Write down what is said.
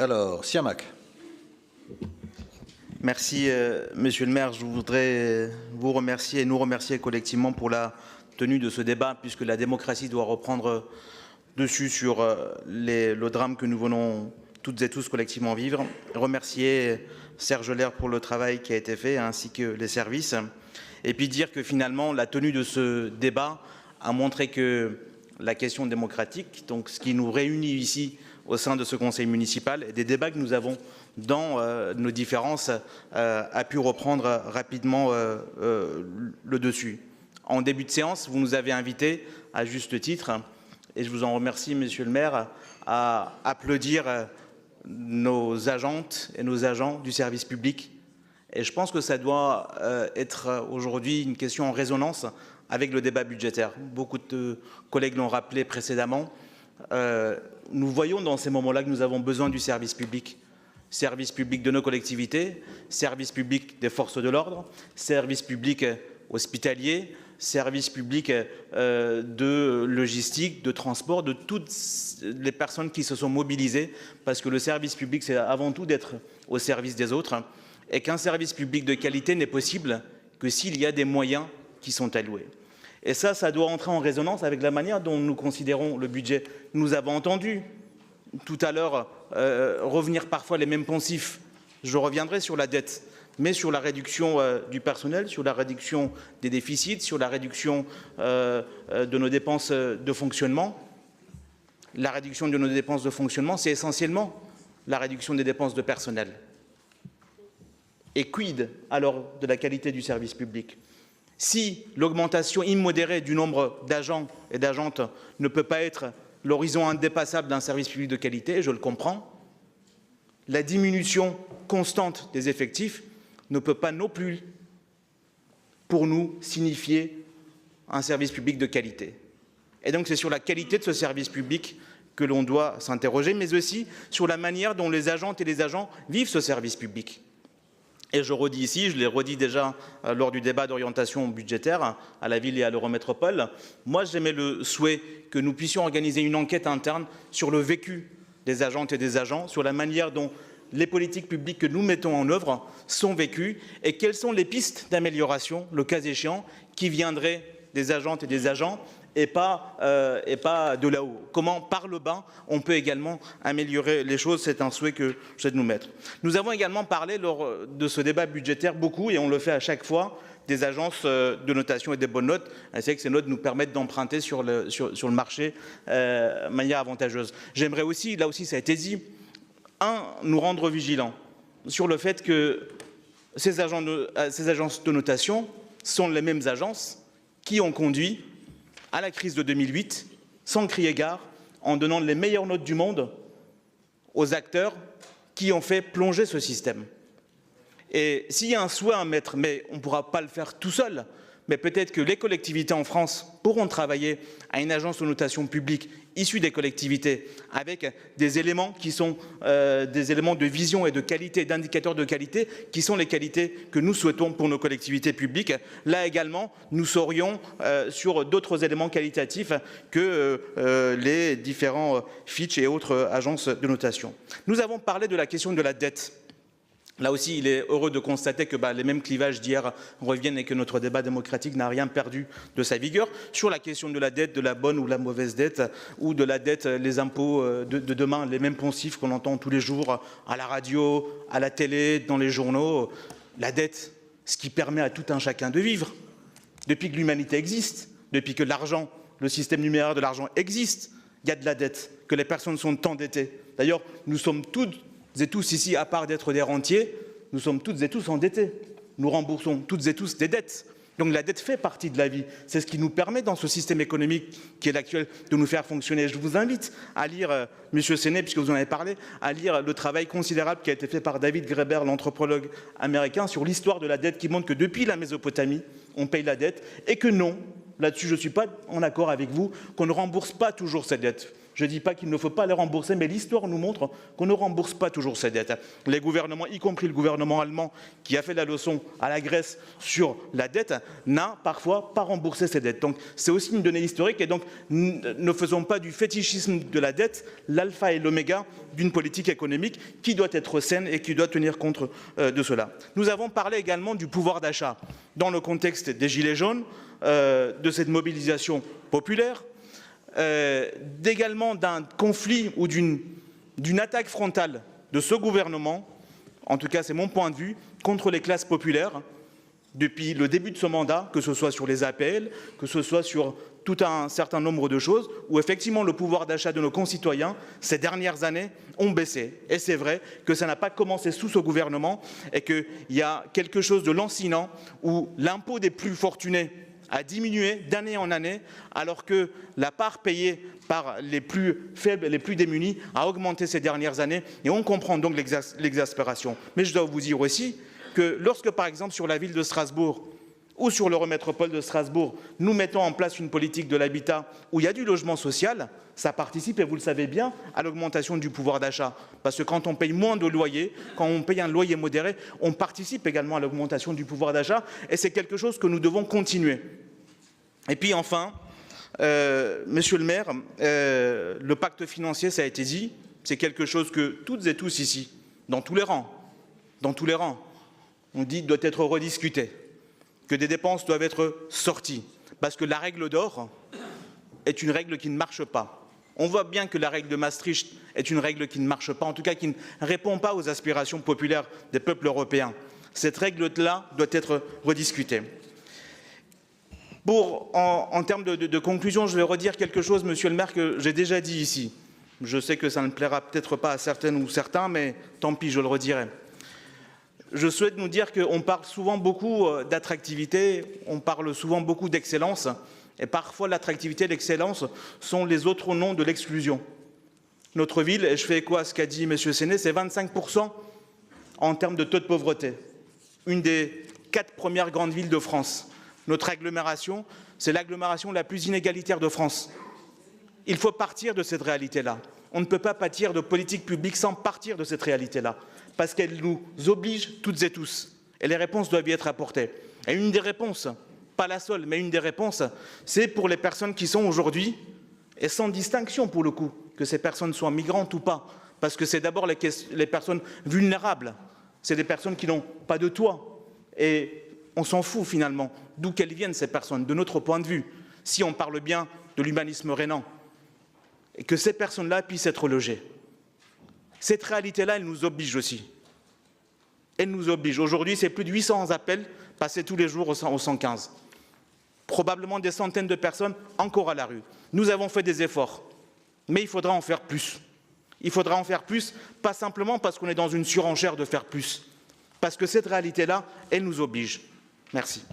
Alors, Siamak. Merci, Monsieur le maire. Je voudrais vous remercier et nous remercier collectivement pour la tenue de ce débat, puisque la démocratie doit reprendre dessus sur le drame que nous venons toutes et tous collectivement vivre. Remercier Serge Ler pour le travail qui a été fait, ainsi que les services. Et puis dire que finalement, la tenue de ce débat a montré que la question démocratique, donc ce qui nous réunit ici au sein de ce conseil municipal, et des débats que nous avons dans nos différences, a pu reprendre rapidement le dessus. En début de séance, vous nous avez invités, à juste titre, et je vous en remercie, Monsieur le maire, à applaudir nos agentes et nos agents du service public. Et je pense que ça doit être aujourd'hui une question en résonance avec le débat budgétaire. Beaucoup de collègues l'ont rappelé précédemment. Nous voyons dans ces moments-là que nous avons besoin du service public de nos collectivités, service public des forces de l'ordre, service public hospitalier, service public de logistique, de transport, de toutes les personnes qui se sont mobilisées, parce que le service public, c'est avant tout d'être au service des autres, et qu'un service public de qualité n'est possible que s'il y a des moyens qui sont alloués. Et ça doit entrer en résonance avec la manière dont nous considérons le budget. Nous avons entendu tout à l'heure revenir parfois les mêmes poncifs. Je reviendrai sur la dette, mais sur la réduction du personnel, sur la réduction des déficits, sur la réduction de nos dépenses de fonctionnement. La réduction de nos dépenses de fonctionnement, c'est essentiellement la réduction des dépenses de personnel. Et quid alors de la qualité du service public? Si l'augmentation immodérée du nombre d'agents et d'agentes ne peut pas être l'horizon indépassable d'un service public de qualité, je le comprends, la diminution constante des effectifs ne peut pas non plus, pour nous, signifier un service public de qualité. Et donc c'est sur la qualité de ce service public que l'on doit s'interroger, mais aussi sur la manière dont les agentes et les agents vivent ce service public. Et je redis ici, je l'ai redit déjà lors du débat d'orientation budgétaire à la ville et à l'Eurométropole, moi j'émets le souhait que nous puissions organiser une enquête interne sur le vécu des agentes et des agents, sur la manière dont les politiques publiques que nous mettons en œuvre sont vécues et quelles sont les pistes d'amélioration, le cas échéant, qui viendraient des agentes et des agents et pas de là-haut. Comment, par le bas, on peut également améliorer les choses, c'est un souhait que je souhaite nous mettre. Nous avons également parlé lors de ce débat budgétaire beaucoup, et on le fait à chaque fois, des agences de notation et des bonnes notes. C'est que ces notes nous permettent d'emprunter sur le marché de manière avantageuse. J'aimerais aussi, là aussi ça a été dit, nous rendre vigilants sur le fait que ces agences de notation sont les mêmes agences qui ont conduit à la crise de 2008, sans crier gare, en donnant les meilleures notes du monde aux acteurs qui ont fait plonger ce système. Et s'il y a un souhait à mettre, mais on ne pourra pas le faire tout seul, mais peut-être que les collectivités en France pourront travailler à une agence de notation publique issue des collectivités, avec des éléments qui sont des éléments de vision et de qualité, d'indicateurs de qualité, qui sont les qualités que nous souhaitons pour nos collectivités publiques. Là également, nous serions sur d'autres éléments qualitatifs que les différents Fitch et autres agences de notation. Nous avons parlé de la question de la dette. Là aussi, il est heureux de constater que les mêmes clivages d'hier reviennent et que notre débat démocratique n'a rien perdu de sa vigueur sur la question de la dette, de la bonne ou la mauvaise dette, ou de la dette, les impôts de demain, les mêmes poncifs qu'on entend tous les jours à la radio, à la télé, dans les journaux. La dette, ce qui permet à tout un chacun de vivre. Depuis que l'humanité existe, depuis que l'argent, le système numéraire de l'argent existe, il y a de la dette, que les personnes sont endettées. D'ailleurs, nous sommes toutes et tous ici, à part d'être des rentiers, nous sommes toutes et tous endettés. Nous remboursons toutes et tous des dettes. Donc la dette fait partie de la vie. C'est ce qui nous permet, dans ce système économique qui est l'actuel, de nous faire fonctionner. Je vous invite à lire, Monsieur Séné, puisque vous en avez parlé, à lire le travail considérable qui a été fait par David Graeber, l'anthropologue américain, sur l'histoire de la dette, qui montre que depuis la Mésopotamie, on paye la dette, et que non, là-dessus je ne suis pas en accord avec vous, qu'on ne rembourse pas toujours cette dette. Je ne dis pas qu'il ne faut pas les rembourser, mais l'histoire nous montre qu'on ne rembourse pas toujours ces dettes. Les gouvernements, y compris le gouvernement allemand, qui a fait la leçon à la Grèce sur la dette, n'a parfois pas remboursé ces dettes. Donc c'est aussi une donnée historique et donc ne faisons pas du fétichisme de la dette l'alpha et l'oméga d'une politique économique qui doit être saine et qui doit tenir compte de cela. Nous avons parlé également du pouvoir d'achat dans le contexte des Gilets jaunes, de cette mobilisation populaire, également d'un conflit ou d'une attaque frontale de ce gouvernement, en tout cas c'est mon point de vue, contre les classes populaires depuis le début de ce mandat, que ce soit sur les APL, que ce soit sur tout un certain nombre de choses, où effectivement le pouvoir d'achat de nos concitoyens, ces dernières années, ont baissé. Et c'est vrai que ça n'a pas commencé sous ce gouvernement et qu'il y a quelque chose de lancinant où l'impôt des plus fortunés a diminué d'année en année, alors que la part payée par les plus faibles et les plus démunis a augmenté ces dernières années, et on comprend donc l'exaspération. Mais je dois vous dire aussi que lorsque, par exemple, sur la ville de Strasbourg ou sur l'Eurométropole de Strasbourg, nous mettons en place une politique de l'habitat où il y a du logement social, ça participe, et vous le savez bien, à l'augmentation du pouvoir d'achat. Parce que quand on paye moins de loyer, quand on paye un loyer modéré, on participe également à l'augmentation du pouvoir d'achat, et c'est quelque chose que nous devons continuer. Et puis enfin, Monsieur le maire, le pacte financier, ça a été dit, c'est quelque chose que toutes et tous ici, dans tous les rangs, on dit doit être rediscuté, que des dépenses doivent être sorties, parce que la règle d'or est une règle qui ne marche pas. On voit bien que la règle de Maastricht est une règle qui ne marche pas, en tout cas qui ne répond pas aux aspirations populaires des peuples européens. Cette règle-là doit être rediscutée. En termes de conclusion, je vais redire quelque chose, Monsieur le maire, que j'ai déjà dit ici. Je sais que ça ne plaira peut-être pas à certaines ou certains, mais tant pis, je le redirai. Je souhaite nous dire qu'on parle souvent beaucoup d'attractivité, on parle souvent beaucoup d'excellence, et parfois l'attractivité et l'excellence sont les autres noms de l'exclusion. Notre ville, et je fais écho à ce qu'a dit M. Séné, c'est 25% en termes de taux de pauvreté. Une des 4 premières grandes villes de France. Notre agglomération, c'est l'agglomération la plus inégalitaire de France. Il faut partir de cette réalité-là. On ne peut pas bâtir de politique publique sans partir de cette réalité-là, parce qu'elle nous oblige toutes et tous. Et les réponses doivent y être apportées. Et une des réponses, pas la seule, mais une des réponses, c'est pour les personnes qui sont aujourd'hui, et sans distinction pour le coup, que ces personnes soient migrantes ou pas, parce que c'est d'abord les personnes vulnérables, c'est des personnes qui n'ont pas de toit, et on s'en fout finalement d'où qu'elles viennent ces personnes, de notre point de vue, si on parle bien de l'humanisme rhénan, et que ces personnes-là puissent être logées. Cette réalité-là, elle nous oblige aussi. Elle nous oblige. Aujourd'hui, c'est plus de 800 appels passés tous les jours au 115. Probablement des centaines de personnes encore à la rue. Nous avons fait des efforts, mais il faudra en faire plus. Il faudra en faire plus, pas simplement parce qu'on est dans une surenchère de faire plus, parce que cette réalité-là, elle nous oblige. Merci.